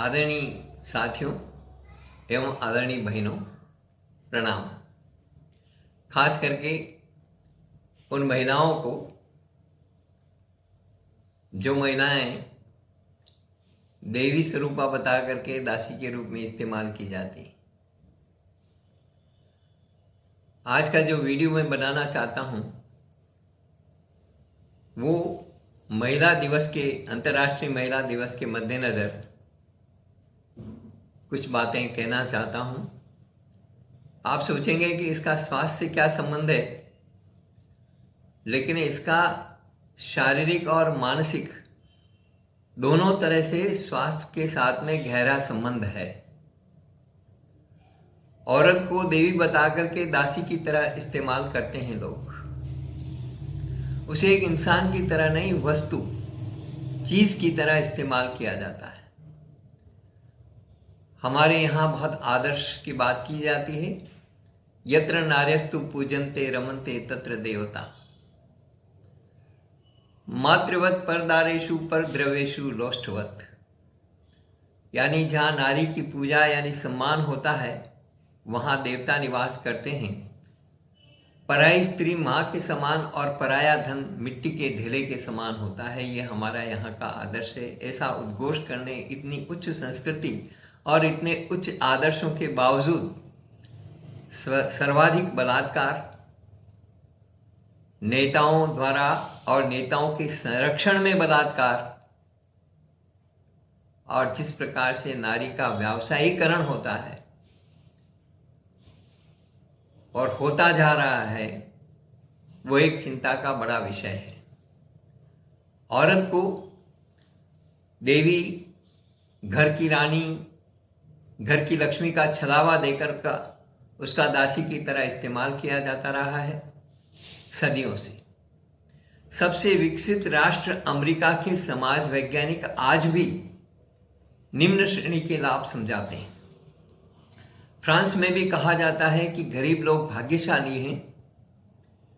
आदरणीय साथियों एवं आदरणीय बहनों, प्रणाम। खास करके उन महिलाओं को जो महिलाएं देवी स्वरूपा बता करके दासी के रूप में इस्तेमाल की जाती। आज का जो वीडियो मैं बनाना चाहता हूं वो महिला दिवस के, अंतर्राष्ट्रीय महिला दिवस के मद्देनजर कुछ बातें कहना चाहता हूं। आप सोचेंगे कि इसका स्वास्थ्य से क्या संबंध है, लेकिन इसका शारीरिक और मानसिक दोनों तरह से स्वास्थ्य के साथ में गहरा संबंध है। औरत को देवी बता करके दासी की तरह इस्तेमाल करते हैं लोग। उसे एक इंसान की तरह नहीं, वस्तु, चीज की तरह इस्तेमाल किया जाता है। हमारे यहाँ बहुत आदर्श की बात की जाती है, यत्र नार्यस्तु पूजन्ते रमन्ते तत्र देवता। मातृवत परदारेषु पर द्रवेशु लोष्ठवत, यानी जहाँ नारी की पूजा यानी सम्मान होता है वहाँ देवता निवास करते हैं। पराई स्त्री माँ के समान और पराया धन मिट्टी के ढेले के समान होता है। ये हमारा यहाँ का आदर्श है। ऐसा उद्घोष करने, इतनी उच्च संस्कृति और इतने उच्च आदर्शों के बावजूद सर्वाधिक बलात्कार नेताओं द्वारा और नेताओं के संरक्षण में बलात्कार और जिस प्रकार से नारी का व्यावसायीकरण होता है और होता जा रहा है, वो एक चिंता का बड़ा विषय है। औरत को देवी, घर की रानी, घर की लक्ष्मी का छलावा देकर का उसका दासी की तरह इस्तेमाल किया जाता रहा है सदियों से। सबसे विकसित राष्ट्र अमेरिका के समाज वैज्ञानिक आज भी निम्न श्रेणी के लाभ समझाते हैं। फ्रांस में भी कहा जाता है कि गरीब लोग भाग्यशाली हैं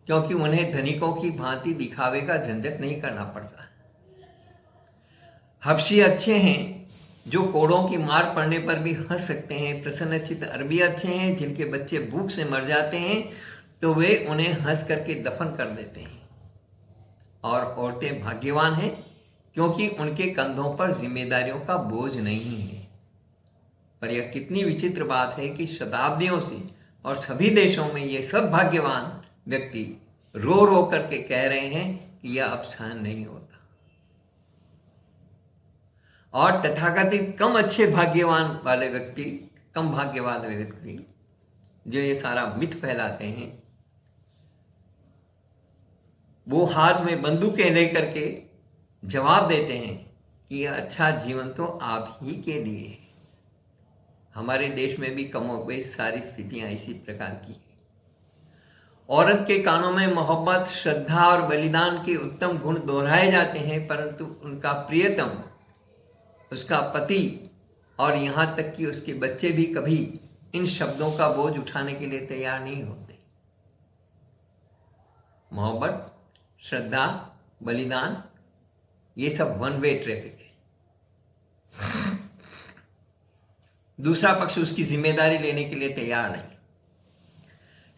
क्योंकि उन्हें धनिकों की भांति दिखावे का झंझट नहीं करना पड़ता। हबशी अच्छे हैं जो कोड़ों की मार पड़ने पर भी हंस सकते हैं। प्रसन्नचित्त अरबी अच्छे हैं जिनके बच्चे भूख से मर जाते हैं तो वे उन्हें हंस करके दफन कर देते हैं। और औरतें भाग्यवान हैं क्योंकि उनके कंधों पर जिम्मेदारियों का बोझ नहीं है। पर यह कितनी विचित्र बात है कि शताब्दियों से और सभी देशों में ये सब भाग्यवान व्यक्ति रो रो करके कह रहे हैं कि यह अब सहन नहीं होता। और तथाकथित कम अच्छे भाग्यवान वाले व्यक्ति, कम भाग्यवान वाले व्यक्ति जो ये सारा मिथ फैलाते हैं, वो हाथ में बंदूकें लेकर के जवाब देते हैं कि यह अच्छा जीवन तो आप ही के लिए है। हमारे देश में भी कमोबेश सारी स्थितियां इसी प्रकार की है। औरत के कानों में मोहब्बत, श्रद्धा और बलिदान के उत्तम गुण दोहराए जाते हैं, परंतु उनका प्रियतम, उसका पति और यहाँ तक कि उसके बच्चे भी कभी इन शब्दों का बोझ उठाने के लिए तैयार नहीं होते। मोहब्बत, श्रद्धा, बलिदान, ये सब वन वे ट्रैफिक है। दूसरा पक्ष उसकी जिम्मेदारी लेने के लिए तैयार नहीं।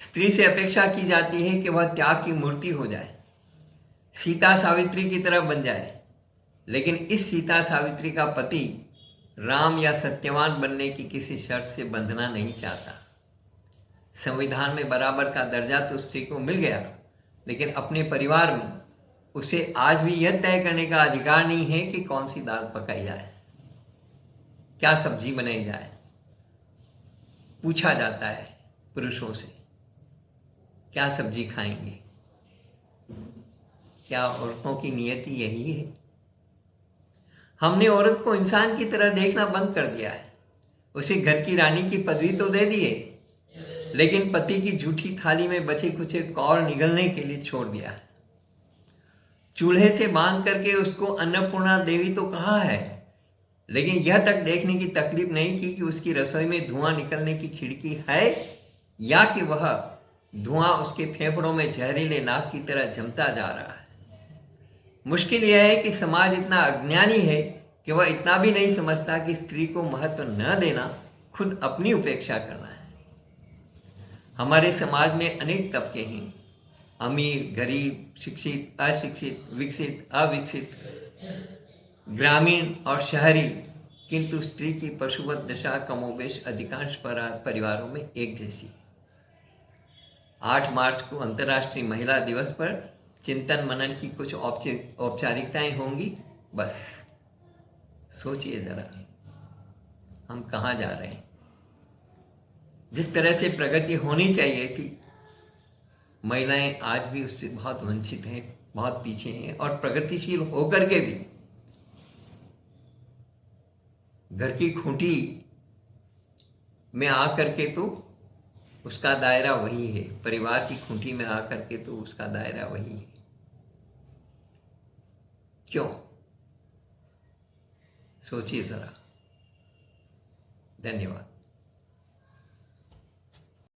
स्त्री से अपेक्षा की जाती है कि वह त्याग की मूर्ति हो जाए, सीता सावित्री की तरह बन जाए। लेकिन इस सीता सावित्री का पति राम या सत्यवान बनने की किसी शर्त से बंधना नहीं चाहता। संविधान में बराबर का दर्जा तो स्त्री को मिल गया, लेकिन अपने परिवार में उसे आज भी यह तय करने का अधिकार नहीं है कि कौन सी दाल पकाई जाए, क्या सब्जी बनाई जाए। पूछा जाता है पुरुषों से, क्या सब्जी खाएंगे? क्या औरतों की नियति यही है? हमने औरत को इंसान की तरह देखना बंद कर दिया है। उसे घर की रानी की पदवी तो दे दी है, लेकिन पति की झूठी थाली में बचे कुचे कौर निगलने के लिए छोड़ दिया है। चूल्हे से बांध करके उसको अन्नपूर्णा देवी तो कहा है, लेकिन यह तक देखने की तकलीफ नहीं की कि उसकी रसोई में धुआं निकलने की खिड़की है या कि वह धुआं उसके फेफड़ों में जहरीले नाक की तरह जमता जा रहा है। मुश्किल यह है कि समाज इतना अज्ञानी है कि वह इतना भी नहीं समझता कि स्त्री को महत्व न देना खुद अपनी उपेक्षा करना है। हमारे समाज में अनेक तबके हैं, अमीर, गरीब, शिक्षित, अशिक्षित, विकसित, अविकसित, ग्रामीण और शहरी, किंतु स्त्री की पशुवत दशा कमोबेश अधिकांश परिवारों में एक जैसी। 8 मार्च को अंतर्राष्ट्रीय महिला दिवस पर चिंतन मनन की कुछ औपचारिकताएं होंगी। बस सोचिए जरा, हम कहाँ जा रहे हैं। जिस तरह से प्रगति होनी चाहिए थी, महिलाएं आज भी उससे बहुत वंचित हैं, बहुत पीछे हैं, और प्रगतिशील होकर के भी घर की खूंटी में आकर के तो उसका दायरा वही है, परिवार की खूंटी में आकर के तो उसका दायरा वही है। क्यों? सोचिए जरा। धन्यवाद।